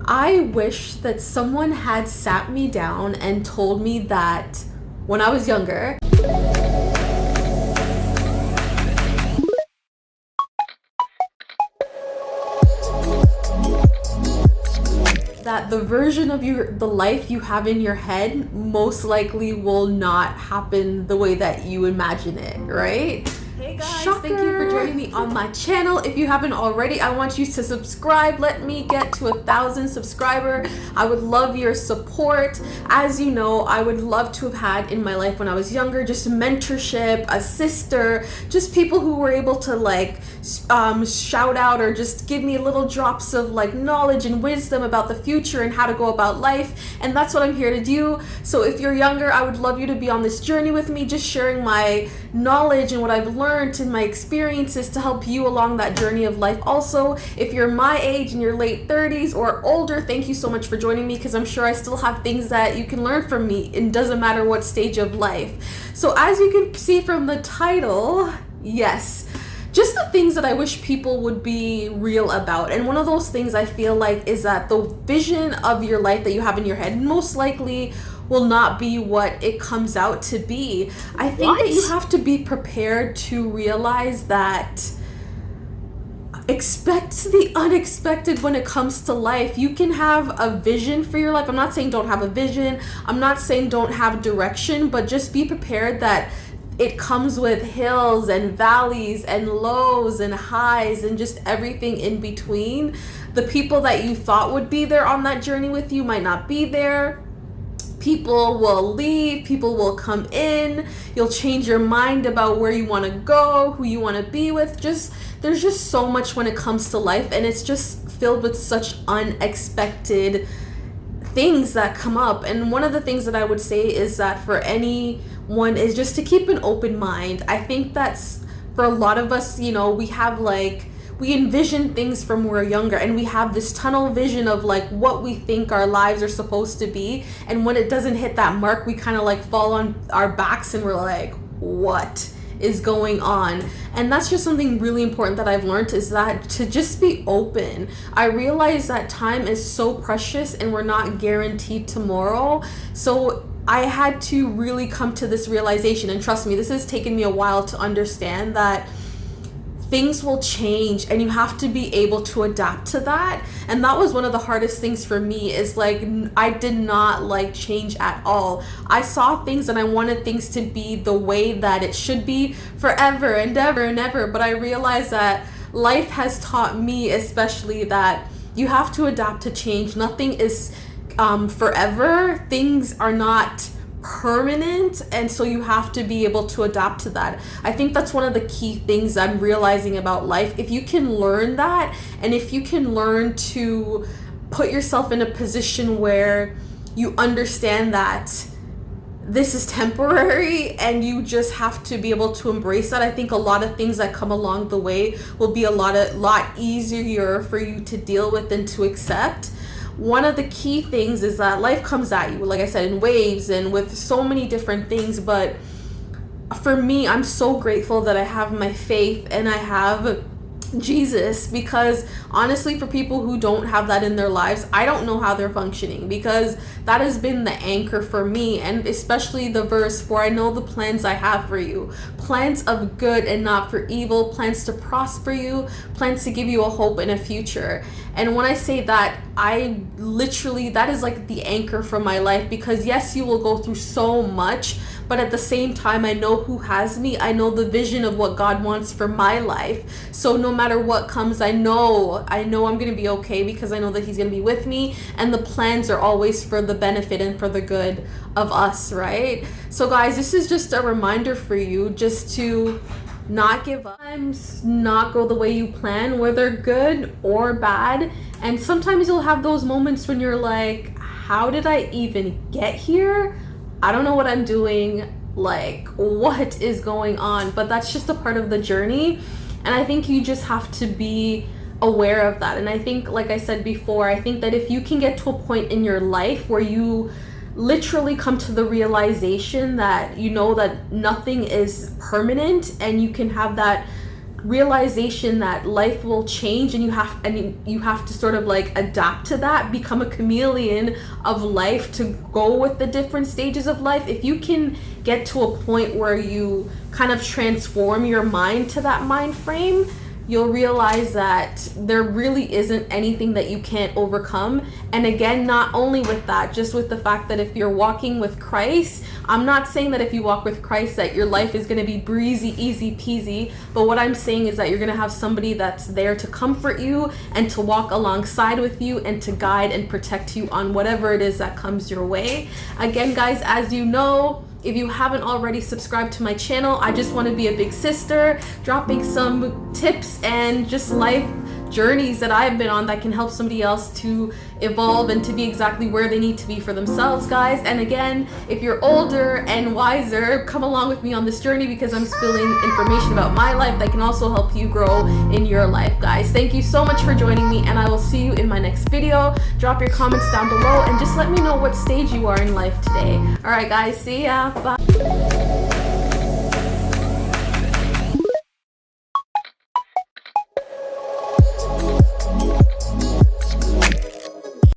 I wish that someone had sat me down and told me that when I was younger, that the version of the life you have in your head most likely will not happen the way that you imagine it, right? Hey guys, Shocker. Thank you for joining me on my channel. If you haven't already, I want you to subscribe. Let me get to 1,000 subscribers. I would love your support. As you know, I would love to have had in my life when I was younger just mentorship, a sister, just people who were able to shout out or just give me little drops of knowledge and wisdom about the future and how to go about life. And that's what I'm here to do. So if you're younger, I would love you to be on this journey with me, just sharing my knowledge and what I've learned and my experiences to help you along that journey of life. Also, if you're my age in your late 30s or older, thank you so much for joining me, because I'm sure I still have things that you can learn from me. It doesn't matter what stage of life. So as you can see from the title, yes, just the things that I wish people would be real about. And one of those things I feel like is that the vision of your life that you have in your head most likely will not be what it comes out to be. I think that you have to be prepared to realize that expect the unexpected when it comes to life. You can have a vision for your life. I'm not saying don't have a vision. I'm not saying don't have direction, but just be prepared that it comes with hills and valleys and lows and highs and just everything in between. The people that you thought would be there on that journey with you might not be there. People will leave, people will come in, you'll change your mind about where you want to go, who you want to be with. There's just so much when it comes to life, and it's just filled with such unexpected things that come up. And one of the things that I would say is that for anyone is just to keep an open mind. I think that's for a lot of us, we have we envision things from when we're younger, and we have this tunnel vision of what we think our lives are supposed to be, and when it doesn't hit that mark, we kind of fall on our backs and we're like, what is going on? And that's just something really important that I've learned, is that to just be open. I realize that time is so precious and we're not guaranteed tomorrow. So I had to really come to this realization, and trust me, this has taken me a while to understand that things will change and you have to be able to adapt to that. And that was one of the hardest things for me, is I did not like change at all. I saw things and I wanted things to be the way that it should be forever and ever and ever. But I realized that life has taught me especially that you have to adapt to change. Nothing is forever. Things are not permanent, and so you have to be able to adapt to that. I think that's one of the key things I'm realizing about life. If you can learn that, and if you can learn to put yourself in a position where you understand that this is temporary and you just have to be able to embrace that, I think a lot of things that come along the way will be a lot easier for you to deal with and to accept. One of the key things is that life comes at you, like I said, in waves and with so many different things. But for me, I'm so grateful that I have my faith and I have Jesus, because honestly, for people who don't have that in their lives, I don't know how they're functioning, because that has been the anchor for me. And especially the verse, for I know the plans I have for you, plans of good and not for evil, plans to prosper you, plans to give you a hope and a future. And when I say that, I literally, that is the anchor for my life, because yes, you will go through so much, but at the same time, I know who has me. I know the vision of what God wants for my life. So no matter what comes, I know I'm going to be okay, because I know that He's going to be with me, and the plans are always for the benefit and for the good of us, right? So guys, this is just a reminder for you just to not give up. Sometimes not go the way you plan, whether good or bad. And sometimes you'll have those moments when you're like, how did I even get here? I don't know what I'm doing, what is going on? But that's just a part of the journey, and I think you just have to be aware of that. And I think, like I said before, I think that if you can get to a point in your life where you literally come to the realization that you know that nothing is permanent, and you can have that realization that life will change, and you have to sort of like adapt to that, become a chameleon of life to go with the different stages of life. If you can get to a point where you kind of transform your mind to that mind frame, you'll realize that there really isn't anything that you can't overcome. And again, not only with that, just with the fact that if you're walking with Christ, I'm not saying that if you walk with Christ that your life is going to be breezy, easy peasy, but what I'm saying is that you're going to have somebody that's there to comfort you and to walk alongside with you and to guide and protect you on whatever it is that comes your way. Again, guys, as you know, if you haven't already subscribed to my channel, I just want to be a big sister, dropping some tips and just life journeys that I've been on that can help somebody else to evolve and to be exactly where they need to be for themselves, guys. And again, if you're older and wiser, come along with me on this journey, because I'm spilling information about my life that can also help you grow in your life, guys. Thank you so much for joining me, and I will see you in my next video. Drop your comments down below and just let me know what stage you are in life today. All right, guys, see ya. Bye.